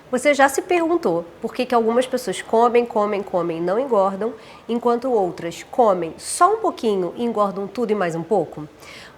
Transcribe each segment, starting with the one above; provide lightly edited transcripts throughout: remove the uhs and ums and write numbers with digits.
Você já se perguntou por que algumas pessoas comem e não engordam, enquanto outras comem só um pouquinho e engordam tudo e mais um pouco?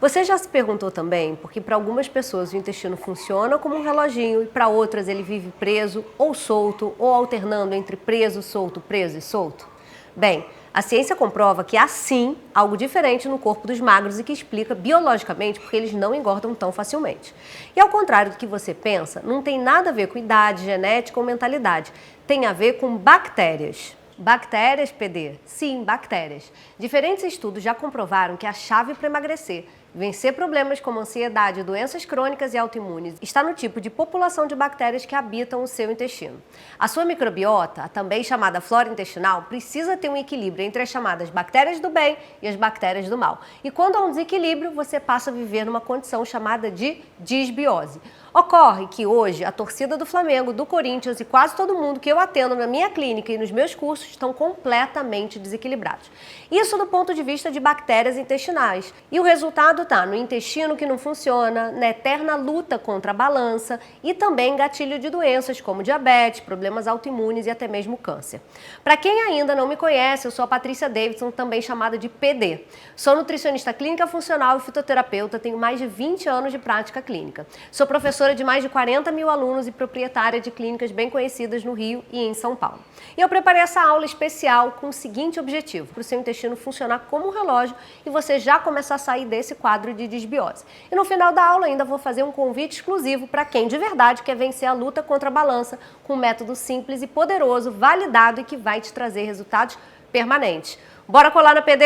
Você já se perguntou também por que para algumas pessoas o intestino funciona como um reloginho e para outras ele vive preso ou solto ou alternando entre preso e solto? Bem, a ciência comprova que há sim algo diferente no corpo dos magros e que explica biologicamente porque eles não engordam tão facilmente. E ao contrário do que você pensa, não tem nada a ver com idade, genética ou mentalidade. Tem a ver com bactérias. Bactérias, PD? Sim, bactérias. Diferentes estudos já comprovaram que a chave para emagrecer, vencer problemas como ansiedade, doenças crônicas e autoimunes está no tipo de população de bactérias que habitam o seu intestino. A sua microbiota, também chamada flora intestinal, precisa ter um equilíbrio entre as chamadas bactérias do bem e as bactérias do mal. E quando há um desequilíbrio, você passa a viver numa condição chamada de disbiose. Ocorre que hoje a torcida do Flamengo, do Corinthians e quase todo mundo que eu atendo na minha clínica e nos meus cursos estão completamente desequilibrados. Isso do ponto de vista de bactérias intestinais. E o resultado está no intestino que não funciona, na eterna luta contra a balança e também gatilho de doenças como diabetes, problemas autoimunes e até mesmo câncer. Para quem ainda não me conhece, eu sou a Patrícia Davidson, também chamada de PD. Sou nutricionista clínica funcional e fitoterapeuta, tenho mais de 20 anos de prática clínica. Sou professora de mais de 40 mil alunos e proprietária de clínicas bem conhecidas no Rio e em São Paulo. E eu preparei essa aula especial com o seguinte objetivo: para o seu intestino funcionar como um relógio e você já começar a sair desse quadro de disbiose. E no final da aula ainda vou fazer um convite exclusivo para quem de verdade quer vencer a luta contra a balança com um método simples e poderoso, validado e que vai te trazer resultados permanentes. Bora colar na PD?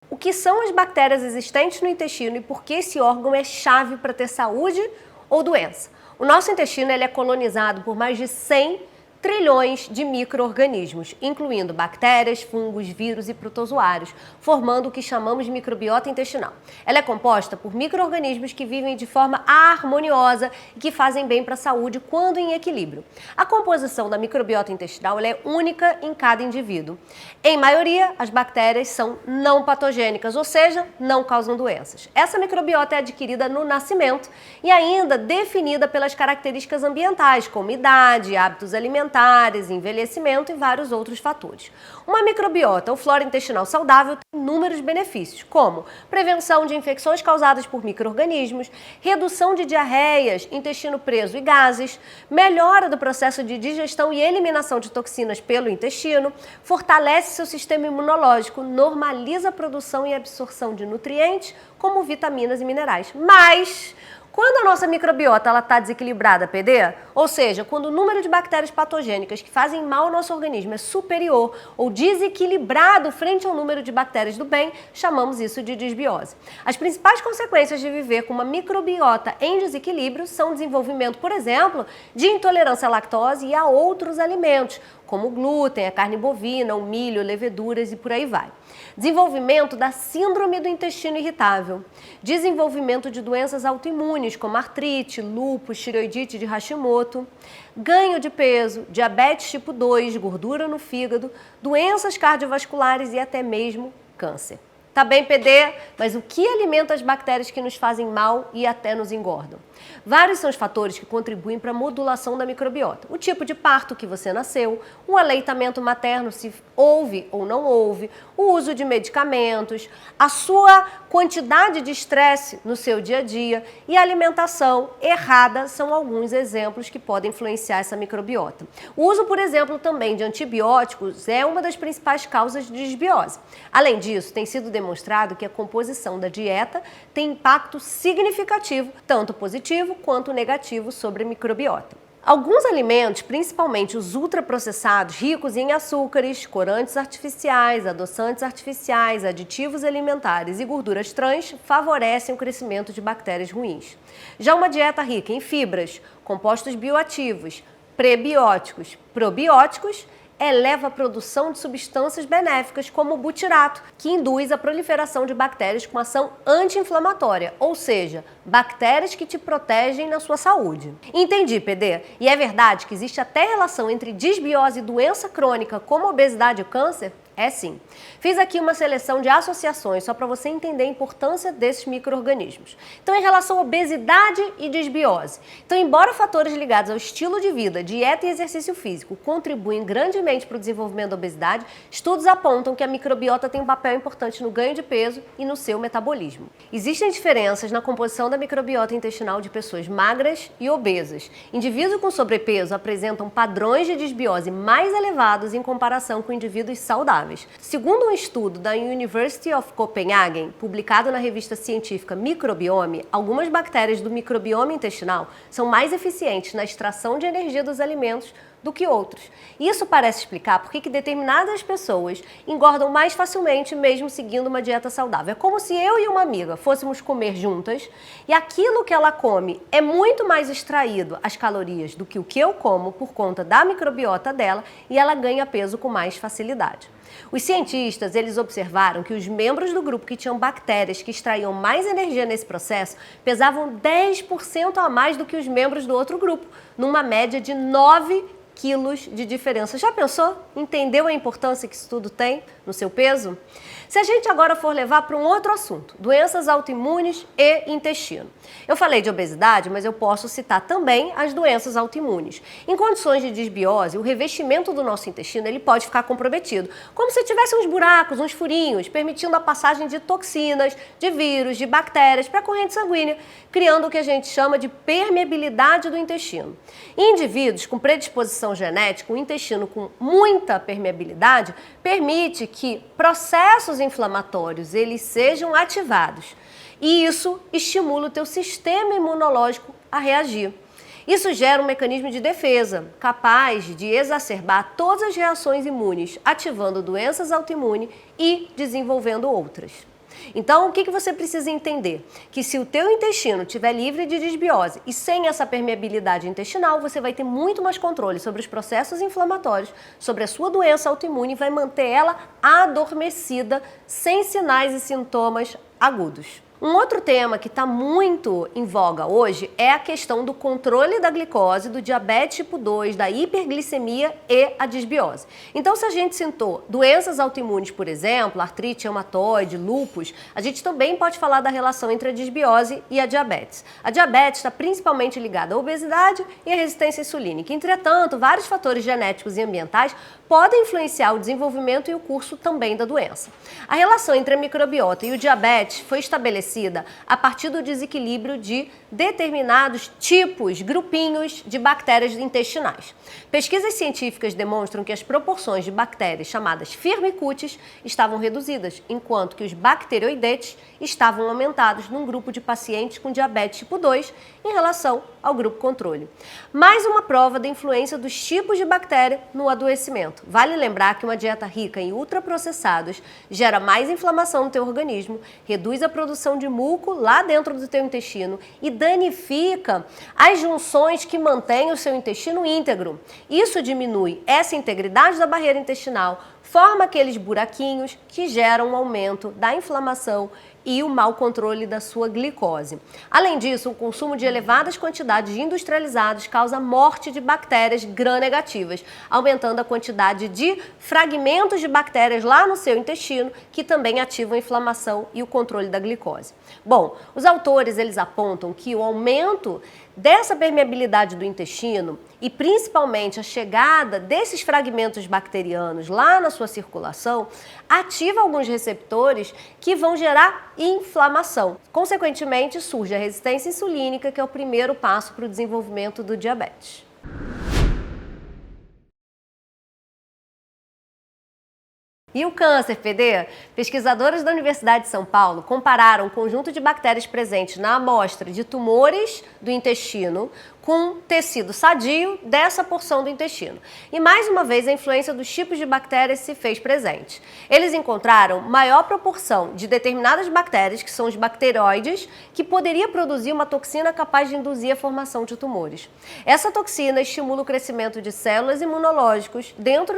O que são as bactérias existentes no intestino e por que esse órgão é chave para ter saúde ou doença? O nosso intestino ele é colonizado por mais de 100 trilhões de micro-organismos, incluindo bactérias, fungos, vírus e protozoários, formando o que chamamos de microbiota intestinal. Ela é composta por micro-organismos que vivem de forma harmoniosa e que fazem bem para a saúde quando em equilíbrio. A composição da microbiota intestinal ela é única em cada indivíduo. Em maioria, as bactérias são não patogênicas, ou seja, não causam doenças. Essa microbiota é adquirida no nascimento e ainda definida pelas características ambientais, como idade, hábitos alimentares, envelhecimento e vários outros fatores. Uma microbiota ou flora intestinal saudável tem inúmeros benefícios, como prevenção de infecções causadas por micro-organismos, redução de diarreias, intestino preso e gases, melhora do processo de digestão e eliminação de toxinas pelo intestino, fortalece seu sistema imunológico, normaliza a produção e absorção de nutrientes, como vitaminas e minerais. Mas quando a nossa microbiota está desequilibrada, PD, ou seja, quando o número de bactérias patogênicas que fazem mal ao nosso organismo é superior ou desequilibrado frente ao número de bactérias do bem, chamamos isso de disbiose. As principais consequências de viver com uma microbiota em desequilíbrio são o desenvolvimento, por exemplo, de intolerância à lactose e a outros alimentos, como o glúten, a carne bovina, o milho, leveduras e por aí vai. Desenvolvimento da síndrome do intestino irritável. Desenvolvimento de doenças autoimunes, como artrite, lúpus, tireoidite de Hashimoto. Ganho de peso, diabetes tipo 2, gordura no fígado, doenças cardiovasculares e até mesmo câncer. Tá bem, PD? Mas o que alimenta as bactérias que nos fazem mal e até nos engordam? Vários são os fatores que contribuem para a modulação da microbiota. O tipo de parto que você nasceu, o aleitamento materno, se houve ou não houve, o uso de medicamentos, a sua quantidade de estresse no seu dia a dia e a alimentação errada são alguns exemplos que podem influenciar essa microbiota. O uso, por exemplo, também de antibióticos é uma das principais causas de disbiose. Além disso, tem sido demonstrado que a composição da dieta tem impacto significativo, tanto positivo quanto negativo sobre a microbiota. Alguns alimentos, principalmente os ultraprocessados, ricos em açúcares, corantes artificiais, adoçantes artificiais, aditivos alimentares e gorduras trans, favorecem o crescimento de bactérias ruins. Já uma dieta rica em fibras, compostos bioativos, prebióticos, probióticos, eleva a produção de substâncias benéficas como o butirato, que induz a proliferação de bactérias com ação anti-inflamatória, ou seja, bactérias que te protegem na sua saúde. Entendi, PD? E é verdade que existe até relação entre disbiose e doença crônica como obesidade e câncer? É sim. Fiz aqui uma seleção de associações só para você entender a importância desses micro-organismos. Então, em relação à obesidade e desbiose. Então, embora fatores ligados ao estilo de vida, dieta e exercício físico contribuem grandemente para o desenvolvimento da obesidade, estudos apontam que a microbiota tem um papel importante no ganho de peso e no seu metabolismo. Existem diferenças na composição da microbiota intestinal de pessoas magras e obesas. Indivíduos com sobrepeso apresentam padrões de desbiose mais elevados em comparação com indivíduos saudáveis. Segundo um estudo da University of Copenhagen, publicado na revista científica Microbiome, algumas bactérias do microbioma intestinal são mais eficientes na extração de energia dos alimentos do que outros. Isso parece explicar por que determinadas pessoas engordam mais facilmente mesmo seguindo uma dieta saudável. É como se eu e uma amiga fôssemos comer juntas e aquilo que ela come é muito mais extraído as calorias do que o que eu como por conta da microbiota dela e ela ganha peso com mais facilidade. Os cientistas, eles observaram que os membros do grupo que tinham bactérias que extraíam mais energia nesse processo pesavam 10% a mais do que os membros do outro grupo, numa média de 9 quilos de diferença. Já pensou? Entendeu a importância que isso tudo tem no seu peso? Se a gente agora for levar para um outro assunto, doenças autoimunes e intestino. Eu falei de obesidade, mas eu posso citar também as doenças autoimunes. Em condições de desbiose, o revestimento do nosso intestino ele pode ficar comprometido, como se tivesse uns buracos, uns furinhos, permitindo a passagem de toxinas, de vírus, de bactérias para a corrente sanguínea, criando o que a gente chama de permeabilidade do intestino. Em indivíduos com predisposição genética, o intestino com muita permeabilidade permite que processos inflamatórios eles sejam ativados e isso estimula o teu sistema imunológico a reagir. Isso gera um mecanismo de defesa capaz de exacerbar todas as reações imunes, ativando doenças autoimunes e desenvolvendo outras. Então, o que você precisa entender? Que se o teu intestino estiver livre de desbiose e sem essa permeabilidade intestinal, você vai ter muito mais controle sobre os processos inflamatórios, sobre a sua doença autoimune e vai manter ela adormecida, sem sinais e sintomas agudos. Um outro tema que está muito em voga hoje é a questão do controle da glicose, do diabetes tipo 2, da hiperglicemia e a desbiose. Então, se a gente citou doenças autoimunes, por exemplo, artrite reumatoide, lúpus, a gente também pode falar da relação entre a desbiose e a diabetes. A diabetes está principalmente ligada à obesidade e à resistência insulínica. Entretanto, vários fatores genéticos e ambientais podem influenciar o desenvolvimento e o curso também da doença. A relação entre a microbiota e o diabetes foi estabelecida a partir do desequilíbrio de determinados tipos, grupinhos de bactérias intestinais. Pesquisas científicas demonstram que as proporções de bactérias chamadas firmicutes estavam reduzidas, enquanto que os bacteroidetes estavam aumentados num grupo de pacientes com diabetes tipo 2 em relação ao grupo controle. Mais uma prova da influência dos tipos de bactéria no adoecimento. Vale lembrar que uma dieta rica em ultraprocessados gera mais inflamação no teu organismo, reduz a produção de muco lá dentro do teu intestino e danifica as junções que mantêm o seu intestino íntegro. Isso diminui essa integridade da barreira intestinal, forma aqueles buraquinhos que geram um aumento da inflamação e o mau controle da sua glicose. Além disso, o consumo de elevadas quantidades de industrializados causa morte de bactérias gram-negativas, aumentando a quantidade de fragmentos de bactérias lá no seu intestino, que também ativam a inflamação e o controle da glicose. Bom, os autores eles apontam que o aumento dessa permeabilidade do intestino e principalmente a chegada desses fragmentos bacterianos lá na sua circulação ativa alguns receptores que vão gerar inflamação. Consequentemente, surge a resistência insulínica, que é o primeiro passo para o desenvolvimento do diabetes. E o câncer, PD? Pesquisadores da Universidade de São Paulo compararam o conjunto de bactérias presentes na amostra de tumores do intestino com tecido sadio dessa porção do intestino. E mais uma vez a influência dos tipos de bactérias se fez presente. Eles encontraram maior proporção de determinadas bactérias, que são os bacteroides, que poderia produzir uma toxina capaz de induzir a formação de tumores. Essa toxina estimula o crescimento de células imunológicas dentro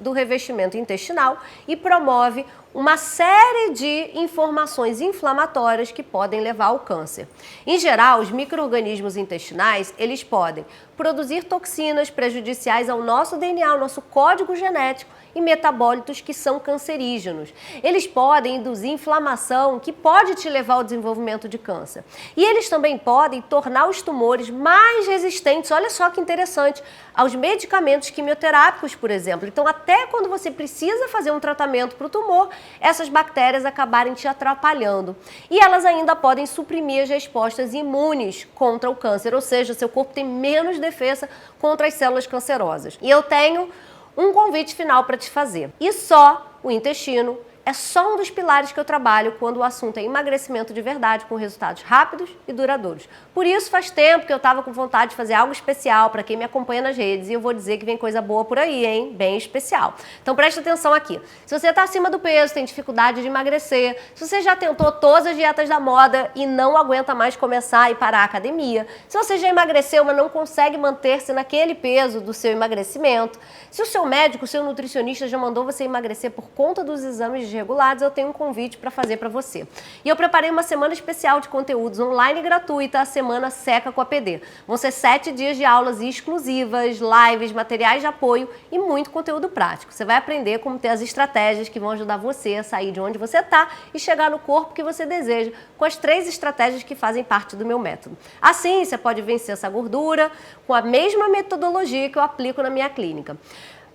do revestimento intestinal e promove uma série de informações inflamatórias que podem levar ao câncer. Em geral, os micro-organismos intestinais, eles podem produzir toxinas prejudiciais ao nosso DNA, ao nosso código genético, e metabólitos que são cancerígenos. Eles podem induzir inflamação, que pode te levar ao desenvolvimento de câncer. E eles também podem tornar os tumores mais resistentes, olha só que interessante, aos medicamentos quimioterápicos, por exemplo. Então, até quando você precisa fazer um tratamento para o tumor, essas bactérias acabarem te atrapalhando. E elas ainda podem suprimir as respostas imunes contra o câncer, ou seja, seu corpo tem menos defesa contra as células cancerosas. E eu tenho um convite final para te fazer. E só o intestino é só um dos pilares que eu trabalho quando o assunto é emagrecimento de verdade, com resultados rápidos e duradouros. Por isso, faz tempo que eu estava com vontade de fazer algo especial para quem me acompanha nas redes, e eu vou dizer que vem coisa boa por aí, hein? Bem especial. Então presta atenção aqui. Se você está acima do peso, tem dificuldade de emagrecer, se você já tentou todas as dietas da moda e não aguenta mais começar e parar a academia, se você já emagreceu, mas não consegue manter-se naquele peso do seu emagrecimento, se o seu médico, o seu nutricionista já mandou você emagrecer por conta dos exames regulados, eu tenho um convite para fazer para você. E eu preparei uma semana especial de conteúdos online gratuita, a Semana Seca com a PD. Vão ser 7 dias de aulas exclusivas, lives, materiais de apoio e muito conteúdo prático. Você vai aprender como ter as estratégias que vão ajudar você a sair de onde você está e chegar no corpo que você deseja, com as 3 estratégias que fazem parte do meu método. Assim, você pode vencer essa gordura com a mesma metodologia que eu aplico na minha clínica.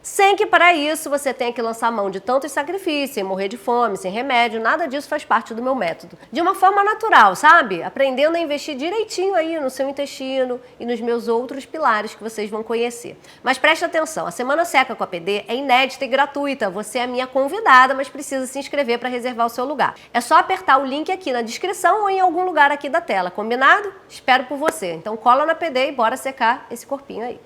Sem que para isso você tenha que lançar mão de tantos sacrifícios, sem morrer de fome, sem remédio, nada disso faz parte do meu método. De uma forma natural, sabe? Aprendendo a investir direitinho aí no seu intestino e nos meus outros pilares que vocês vão conhecer. Mas preste atenção, a Semana Seca com a PD é inédita e gratuita. Você é a minha convidada, mas precisa se inscrever para reservar o seu lugar. É só apertar o link aqui na descrição ou em algum lugar aqui da tela, combinado? Espero por você. Então cola na PD e bora secar esse corpinho aí.